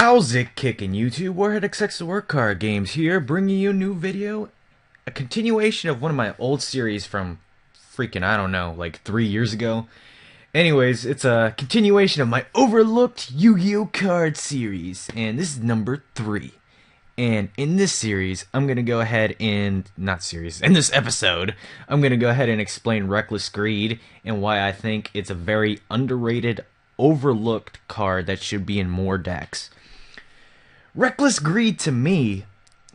How's it kicking, YouTube? Warhead XX Work Card Games here, bringing you a new video. A continuation of one of my old series from freaking, I don't know, like 3 years ago. Anyways, it's a continuation of my overlooked Yu-Gi-Oh card series, and this is number 3. And in this series, I'm going to go ahead and, in this episode, I'm going to go ahead and explain Reckless Greed and why I think it's a very underrated, overlooked card that should be in more decks. Reckless Greed, to me,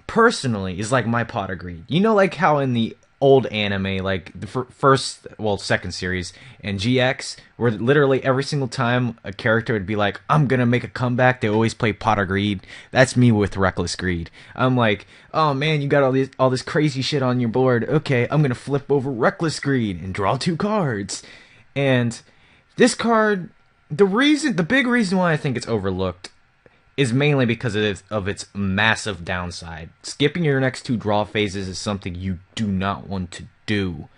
personally, is like my pot of greed. You know, like how in the old anime, like the second series, and GX, where literally every single time a character would be like, I'm gonna make a comeback, they always play pot of greed. That's me with Reckless Greed. I'm like, oh man, you got all this crazy shit on your board. Okay, I'm gonna flip over Reckless Greed and draw 2 cards. And this card, the big reason why I think it's overlooked is mainly because of its massive downside. Skipping your next 2 draw phases is something you do not want to do.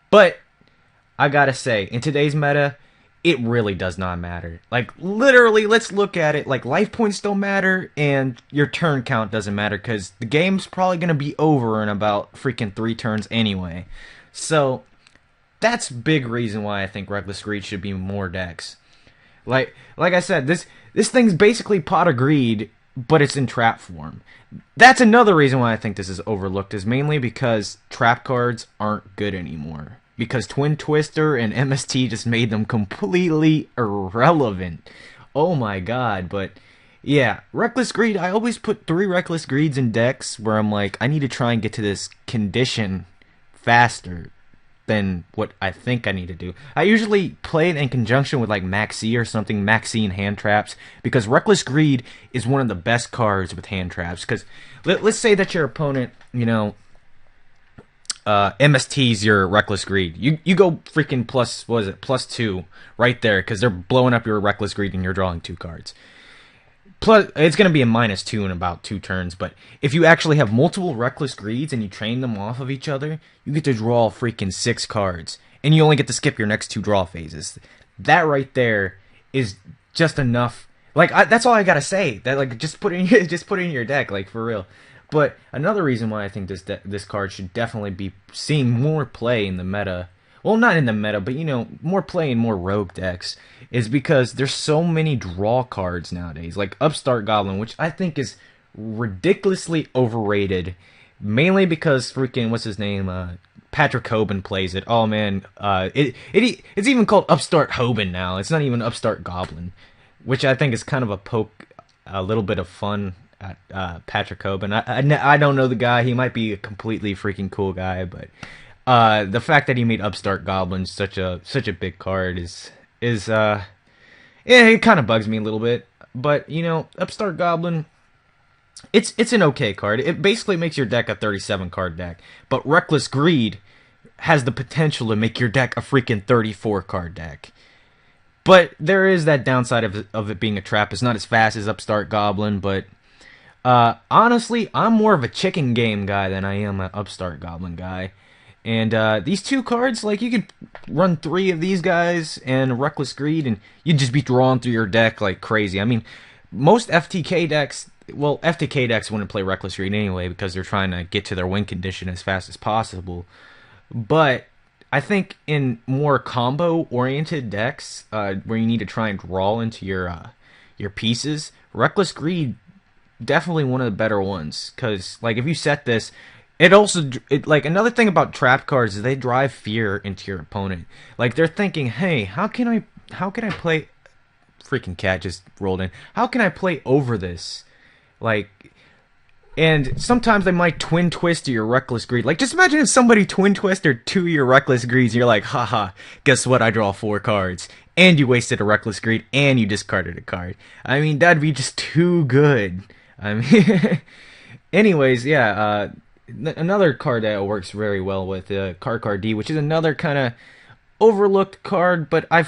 But I gotta say, in today's meta, it really does not matter. Like, literally, let's look at it. Like, life points don't matter, and your turn count doesn't matter, because the game's probably gonna be over in about freaking 3 turns anyway. So, that's a big reason why I think Reckless Greed should be more decks. Like I said, this thing's basically pot of greed, but it's in trap form. That's another reason why I think this is overlooked, is mainly because trap cards aren't good anymore. Because Twin Twister and MST just made them completely irrelevant. Oh my god, but yeah, Reckless Greed, I always put 3 Reckless Greeds in decks where I'm like, I need to try and get to this condition faster than what I think I need to do. I usually play it in conjunction with like Maxi or something, Maxi and hand traps, because Reckless Greed is one of the best cards with hand traps. Because let's say that your opponent, you know, MST's your Reckless Greed. You go freaking +2 right there, because they're blowing up your Reckless Greed and you're drawing 2 cards. Plus, it's going to be a -2 in about 2 turns, but if you actually have multiple Reckless Greeds and you train them off of each other, you get to draw freaking 6 cards, and you only get to skip your next 2 draw phases. That right there is just enough. Like, that's all I gotta say. That, like, just put it in your deck, like, for real. But another reason why I think this card should definitely be seeing more play in the meta, well, not in the meta, but, you know, more play in more rogue decks, is because there's so many draw cards nowadays. Like Upstart Goblin, which I think is ridiculously overrated, mainly because freaking, what's his name, Patrick Hoban plays it. Oh man, it's even called Upstart Hoban now. It's not even Upstart Goblin, which I think is kind of a poke, a little bit of fun at Patrick Hoban. I don't know the guy. He might be a completely freaking cool guy, but the fact that he made Upstart Goblin such a big card is yeah, it kind of bugs me a little bit. But you know, Upstart Goblin, it's an okay card. It basically makes your deck a 37 card deck. But Reckless Greed has the potential to make your deck a freaking 34 card deck. But there is that downside of it being a trap. It's not as fast as Upstart Goblin, but honestly, I'm more of a chicken game guy than I am an Upstart Goblin guy. And these 2 cards, like, you could run 3 of these guys and Reckless Greed, and you'd just be drawing through your deck like crazy. I mean, most FTK decks, well, FTK decks wouldn't play Reckless Greed anyway because they're trying to get to their win condition as fast as possible. But I think in more combo-oriented decks, where you need to try and draw into your pieces, Reckless Greed, definitely one of the better ones. Because, like, if you set this, like, another thing about trap cards is they drive fear into your opponent. Like, they're thinking, hey, how can I play, freaking cat just rolled in, how can I play over this? Like, and sometimes they might twin twist your Reckless Greed. Like, just imagine if somebody twin twisted 2 of your Reckless Greeds, and you're like, haha, guess what, I draw 4 cards, and you wasted a Reckless Greed, and you discarded a card. I mean, that'd be just too good. I mean, anyways, yeah, another card that works very well with Card D, which is another kind of overlooked card, but I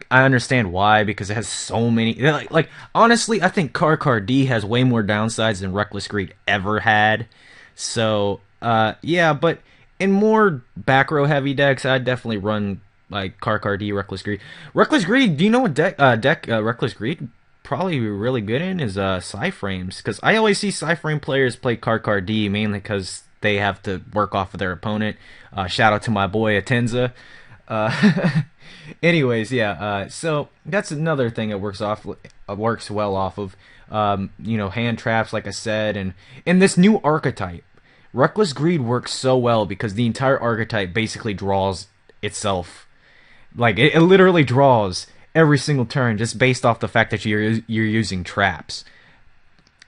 understand why, because it has so many. Like honestly, I think Card D has way more downsides than Reckless Greed ever had. So yeah, but in more back row heavy decks, I'd definitely run like Card D, Reckless Greed. Reckless Greed. Do you know what deck Reckless Greed probably be really good in is Psyframes, because I always see Psyframe players play Card D mainly because they have to work off of their opponent. Shout out to my boy Atenza. Anyways, yeah. So that's another thing it works well off of. Hand traps, like I said, and in this new archetype, Reckless Greed works so well because the entire archetype basically draws itself. Like it literally draws every single turn just based off the fact that you're using traps.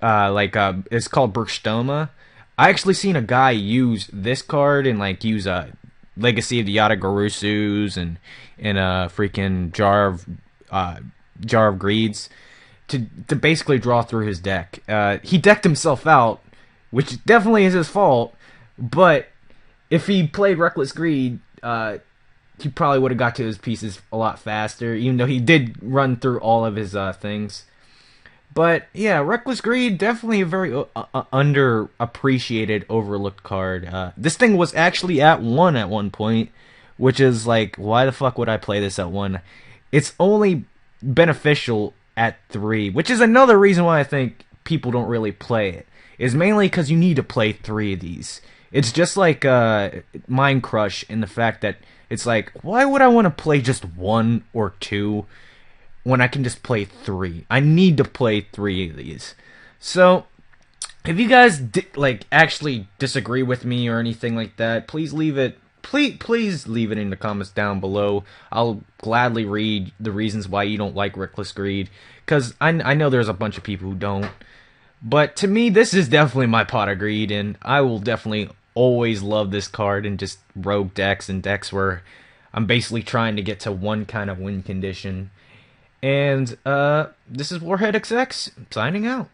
It's called Burstoma. I actually seen a guy use this card and like use a Legacy of the Yatagarasus and a freaking Jar of Greeds to basically draw through his deck. He decked himself out, which definitely is his fault. But if he played Reckless Greed, he probably would have got to his pieces a lot faster, even though he did run through all of his things. But yeah, Reckless Greed, definitely a very underappreciated, overlooked card. This thing was actually at 1 at one point, which is like, why the fuck would I play this at 1? It's only beneficial at 3, which is another reason why I think people don't really play it. Is mainly because you need to play 3 of these. It's just like Mind Crush in the fact that it's like, why would I want to play just 1 or 2 when I can just play 3? I need to play 3 of these. So, if you guys actually disagree with me or anything like that, please leave it. Please leave it in the comments down below. I'll gladly read the reasons why you don't like Reckless Greed, because I know there's a bunch of people who don't. But to me, this is definitely my pot of greed, and I will definitely always love this card in just rogue decks and decks where I'm basically trying to get to one kind of win condition. And this is Warhead XX signing out.